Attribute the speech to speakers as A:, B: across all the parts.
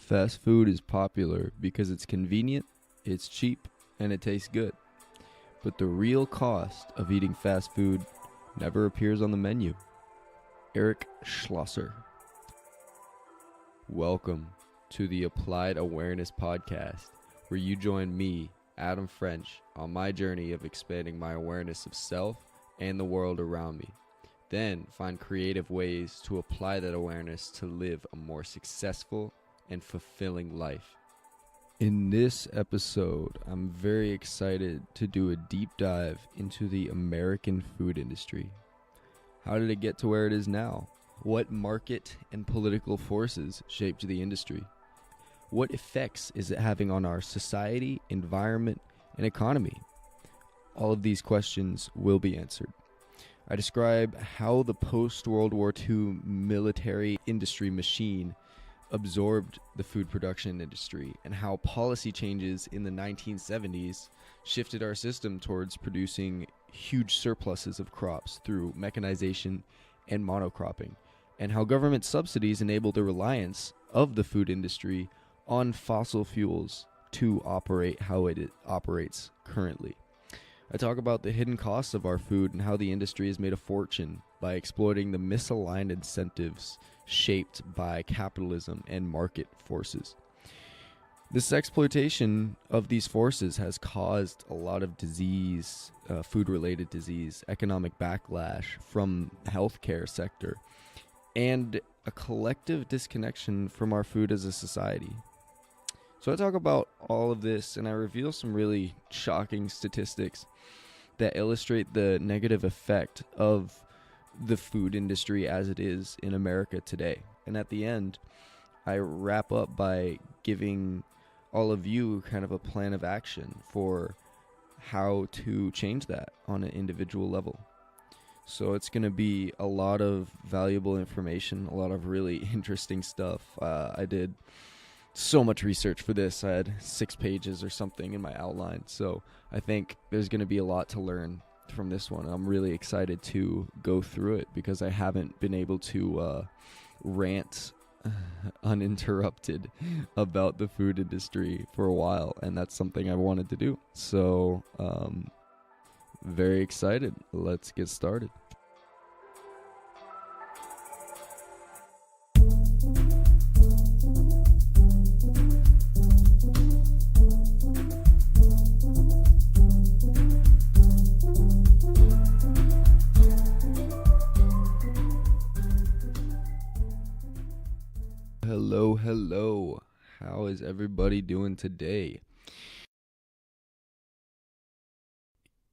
A: Fast food is popular because it's convenient, it's cheap, and it tastes good. But the real cost of eating fast food never appears on the menu. Eric Schlosser. Welcome to the Applied Awareness Podcast, where you join me, Adam French, on my journey of expanding my awareness of self and the world around me. Then find creative ways to apply that awareness to live a more successful and fulfilling life. In this episode, I'm very excited to do a deep dive into the American food industry. How did it get to where it is now? What market and political forces shaped the industry? What effects is it having on our society, environment, and economy? All of these questions will be answered. I describe how the post-World War II military industry machine absorbed the food production industry and how policy changes in the 1970s shifted our system towards producing huge surpluses of crops through mechanization and monocropping, and how government subsidies enabled the reliance of the food industry on fossil fuels to operate how it operates currently. I talk about the hidden costs of our food and how the industry has made a fortune by exploiting the misaligned incentives shaped by capitalism and market forces. This exploitation of these forces has caused a lot of disease, food-related disease, economic backlash from the healthcare sector, and a collective disconnection from our food as a society. So I talk about all of this, and I reveal some really shocking statistics that illustrate the negative effect of the food industry as it is in America today. And at the end, I wrap up by giving all of you kind of a plan of action for how to change that on an individual level. So it's going to be a lot of valuable information, a lot of really interesting stuff. I did so much research for this. I had 6 pages or something in my outline. So I think there's going to be a lot to learn from this one. I'm really excited to go through it because I haven't been able to rant uninterrupted about the food industry for a while, and that's something I wanted to do. So very excited. Let's get started. Hello. How is everybody doing today?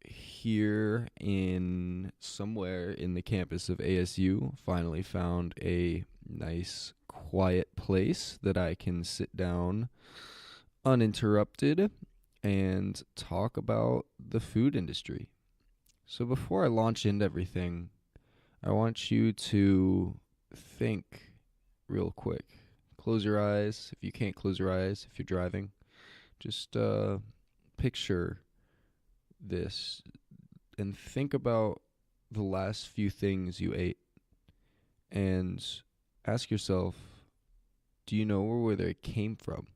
A: Here in somewhere in the campus of ASU, finally found a nice quiet place that I can sit down uninterrupted and talk about the food industry. So before I launch into everything, I want you to think real quick. Close your eyes. If you can't close your eyes, if you're driving, just picture this and think about the last few things you ate and ask yourself, do you know where they came from?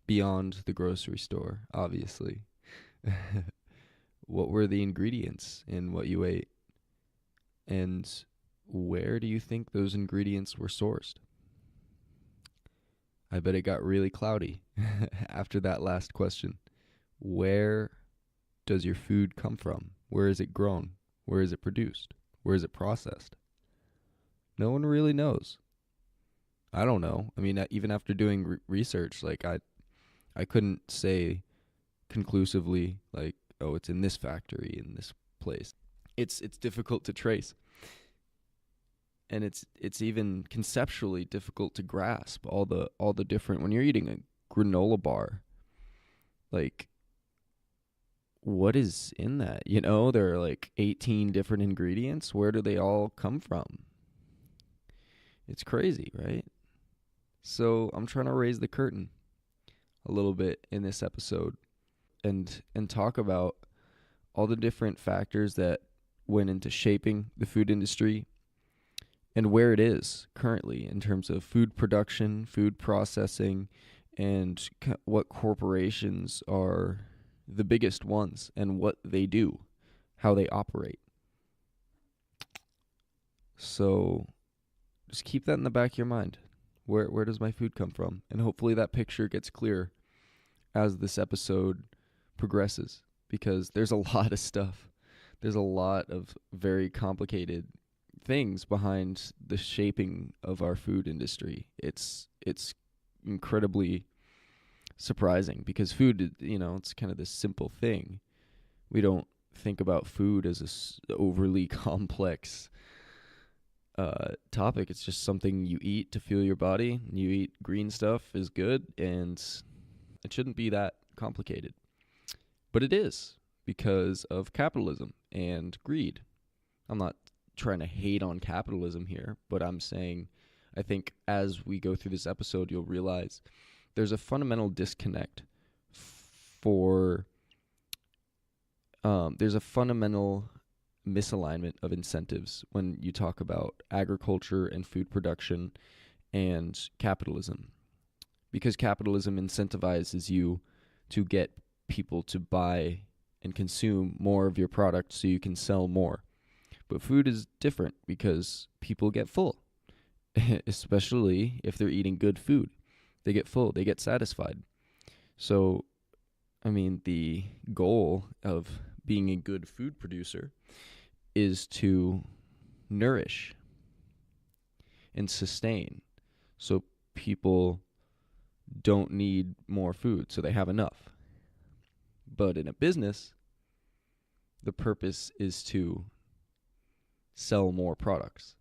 A: Beyond the grocery store, obviously. What were the ingredients in what you ate? And where do you think those ingredients were sourced? I bet it got really cloudy after that last question. Where does your food come from? Where is it grown? Where is it produced? Where is it processed? No one really knows. I don't know. I mean, even after doing research, like I couldn't say conclusively, like, oh, it's in this factory, in this place. It's difficult to trace. And it's even conceptually difficult to grasp all the different, when you're eating a granola bar, like, what is in that? You know, there are like 18 different ingredients. Where do they all come from? It's crazy, right? So I'm trying to raise the curtain a little bit in this episode and talk about all the different factors that went into shaping the food industry and where it is currently in terms of food production, food processing, and what corporations are the biggest ones and what they do, how they operate. So just keep that in the back of your mind. Where does my food come from? And hopefully that picture gets clear as this episode progresses, because there's a lot of stuff. There's a lot of very complicated things behind the shaping of our food industry. It's incredibly surprising because food, it's kind of this simple thing. We don't think about food as a overly complex topic. It's just something you eat to fuel your body. You eat green stuff is good, and it shouldn't be that complicated. But it is because of capitalism and greed. I'm not trying to hate on capitalism here, but I'm saying I think as we go through this episode, you'll realize there's a fundamental disconnect there's a fundamental misalignment of incentives when you talk about agriculture and food production and capitalism. Because capitalism incentivizes you to get people to buy and consume more of your product so you can sell more. But food is different because people get full, especially if they're eating good food. They get full, they get satisfied. So, the goal of being a good food producer is to nourish and sustain so people don't need more food, so they have enough. But in a business, the purpose is to sell more products.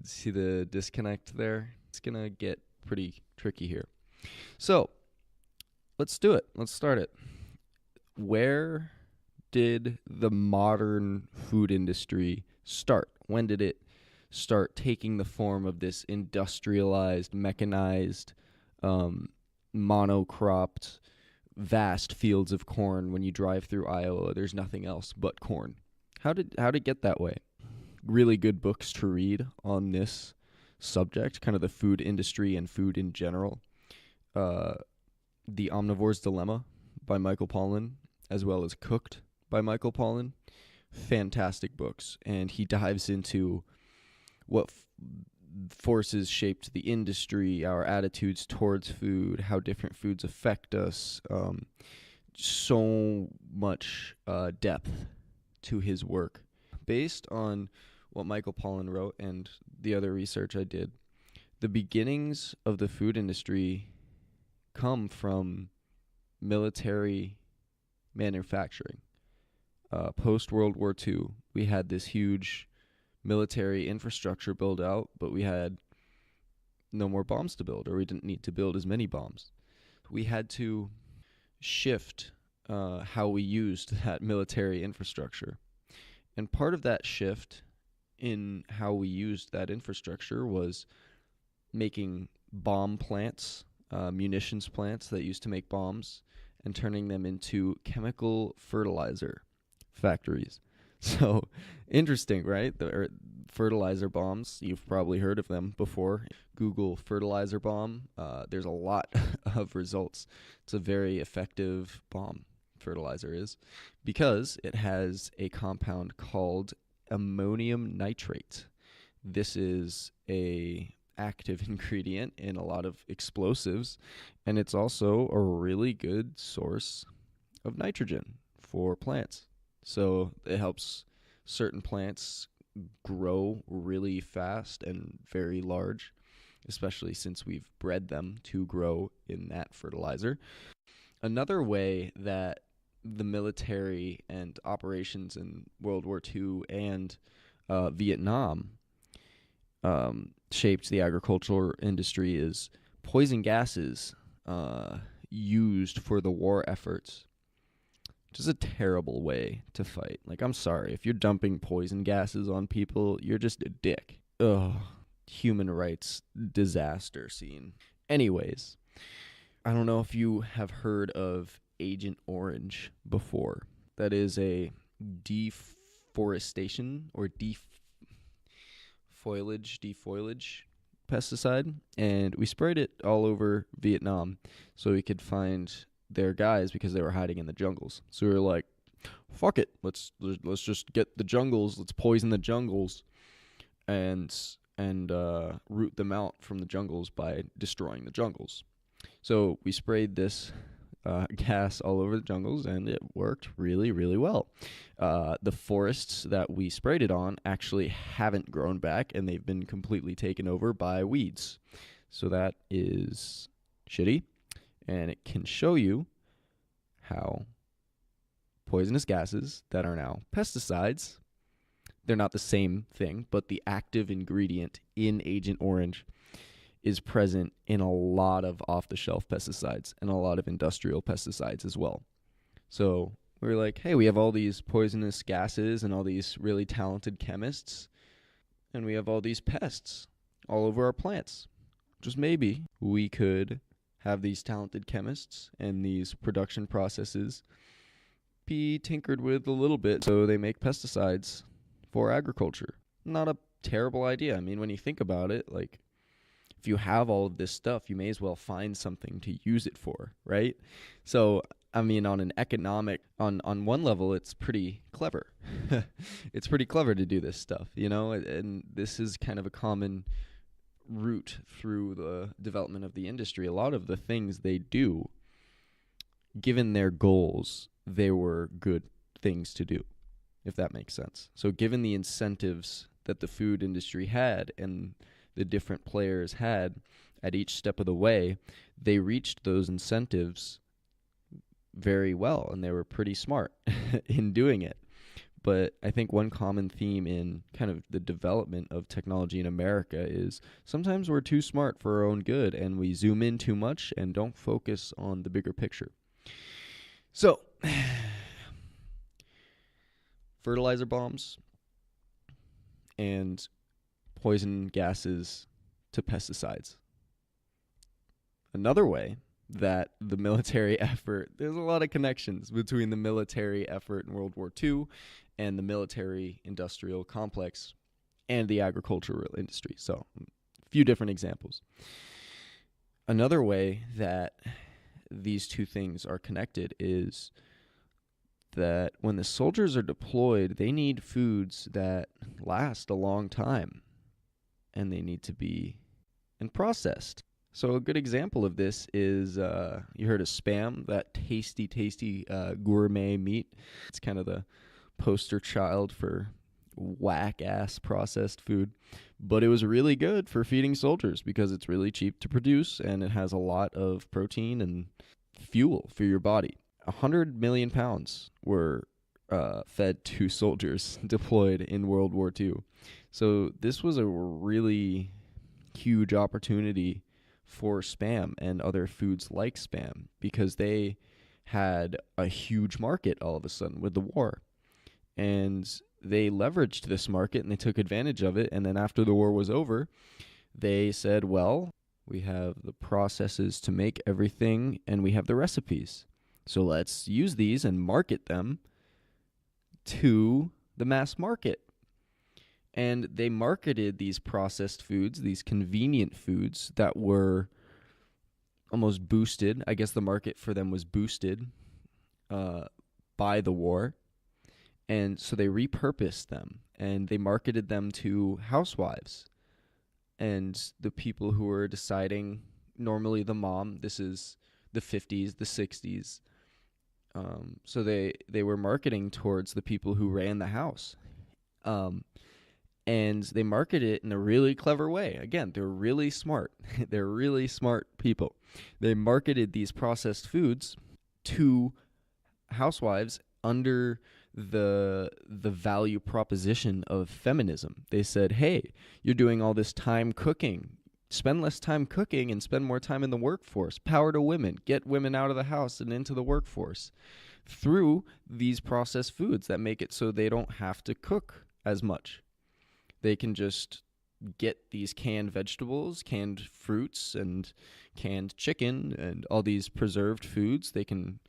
A: See the disconnect there? It's going to get pretty tricky here. So, let's do it. Let's start it. Where did the modern food industry start? When did it start taking the form of this industrialized, mechanized, monocropped, vast fields of corn? When you drive through Iowa, there's nothing else but corn. How did it get that way? Really good books to read on this subject, kind of the food industry and food in general. The Omnivore's Dilemma by Michael Pollan, as well as Cooked by Michael Pollan. Fantastic books. And he dives into what forces shaped the industry, our attitudes towards food, how different foods affect us. So much depth to his work. Based on what Michael Pollan wrote and the other research I did, the beginnings of the food industry come from military manufacturing. Post-World War II, we had this huge military infrastructure build out, but we had no more bombs to build, or we didn't need to build as many bombs. We had to shift how we used that military infrastructure. And part of that shift in how we used that infrastructure was making bomb plants, munitions plants that used to make bombs, and turning them into chemical fertilizer factories. So interesting, right? The fertilizer bombs, you've probably heard of them before. Google fertilizer bomb. There's a lot of results. It's a very effective bomb, fertilizer is, because it has a compound called ammonium nitrate. This is a active ingredient in a lot of explosives, and it's also a really good source of nitrogen for plants. So it helps certain plants grow really fast and very large, especially since we've bred them to grow in that fertilizer. Another way that the military and operations in World War II and Vietnam shaped the agricultural industry is poison gases used for the war efforts. Which is a terrible way to fight. Like, I'm sorry, if you're dumping poison gases on people, you're just a dick. Ugh, human rights disaster scene. Anyways, I don't know if you have heard of Agent Orange before. That is a deforestation or defoliage pesticide, and we sprayed it all over Vietnam so we could find their guys because they were hiding in the jungles. So we were like, fuck it, let's just get the jungles, let's poison the jungles and root them out from the jungles by destroying the jungles. So we sprayed this gas all over the jungles, and it worked really, really well. The forests that we sprayed it on actually haven't grown back, and they've been completely taken over by weeds. So that is shitty, and it can show you how poisonous gases that are now pesticides, they're not the same thing, but the active ingredient in Agent Orange is present in a lot of off-the-shelf pesticides and a lot of industrial pesticides as well. So we're like, hey, we have all these poisonous gases and all these really talented chemists, and we have all these pests all over our plants. Just maybe we could have these talented chemists and these production processes be tinkered with a little bit so they make pesticides for agriculture. Not a terrible idea. I mean, when you think about it, like, if you have all of this stuff, you may as well find something to use it for, right? So, I mean, on an economic, on one level, it's pretty clever. It's pretty clever to do this stuff, you know? And this is kind of a common route through the development of the industry. A lot of the things they do, given their goals, they were good things to do, if that makes sense. So given the incentives that the food industry had and the different players had at each step of the way, they reached those incentives very well, and they were pretty smart in doing it. But I think one common theme in kind of the development of technology in America is sometimes we're too smart for our own good, and we zoom in too much and don't focus on the bigger picture. So, fertilizer bombs and poison gases to pesticides. Another way that the military effort, there's a lot of connections between the military effort in World War II and the military-industrial complex and the agricultural industry. So, a few different examples. Another way that these two things are connected is that when the soldiers are deployed, they need foods that last a long time, and they need to be processed. So a good example of this is, you heard of Spam, that tasty gourmet meat. It's kind of the poster child for whack-ass processed food. But it was really good for feeding soldiers because it's really cheap to produce, and it has a lot of protein and fuel for your body. 100 million pounds were fed to soldiers deployed in World War II. So this was a really huge opportunity for Spam and other foods like Spam because they had a huge market all of a sudden with the war. And they leveraged this market and they took advantage of it. And then after the war was over, they said, well, we have the processes to make everything and we have the recipes. So let's use these and market them to the mass market. And they marketed these processed foods, these convenient foods that were almost boosted. I guess the market for them was boosted by the war. And so they repurposed them and they marketed them to housewives and the people who were deciding, normally the mom, this is the 50s, the 60s. So they were marketing towards the people who ran the house. And they marketed it in a really clever way. Again, they're really smart. They're really smart people. They marketed these processed foods to housewives under the value proposition of feminism. They said, hey, you're doing all this time cooking. Spend less time cooking and spend more time in the workforce. Power to women. Get women out of the house and into the workforce through these processed foods that make it so they don't have to cook as much. They can just get these canned vegetables, canned fruits, and canned chicken, and all these preserved foods. They can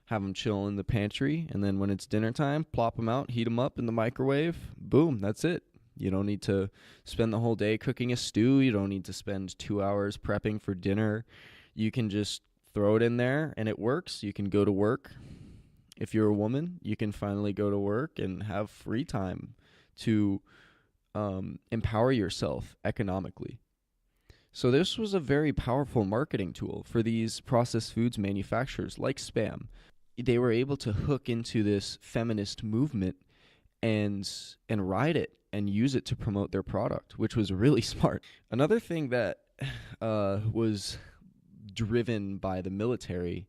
A: have them chill in the pantry, and then when it's dinner time, plop them out, heat them up in the microwave. Boom, that's it. You don't need to spend the whole day cooking a stew. You don't need to spend 2 hours prepping for dinner. You can just throw it in there and it works. You can go to work. If you're a woman, you can finally go to work and have free time to empower yourself economically. So this was a very powerful marketing tool for these processed foods manufacturers like Spam. They were able to hook into this feminist movement and ride it and use it to promote their product, which was really smart. Another thing that was driven by the military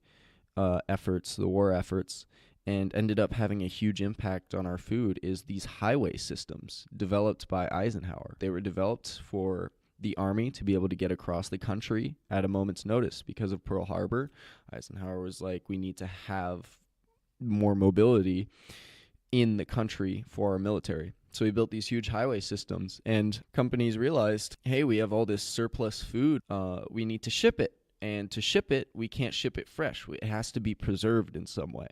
A: efforts, the war efforts, and ended up having a huge impact on our food is these highway systems developed by Eisenhower. They were developed for the army to be able to get across the country at a moment's notice. Because of Pearl Harbor, Eisenhower was like, we need to have more mobility in the country for our military. So he built these huge highway systems, and companies realized, hey, we have all this surplus food. We need to ship it. And to ship it, we can't ship it fresh. It has to be preserved in some way.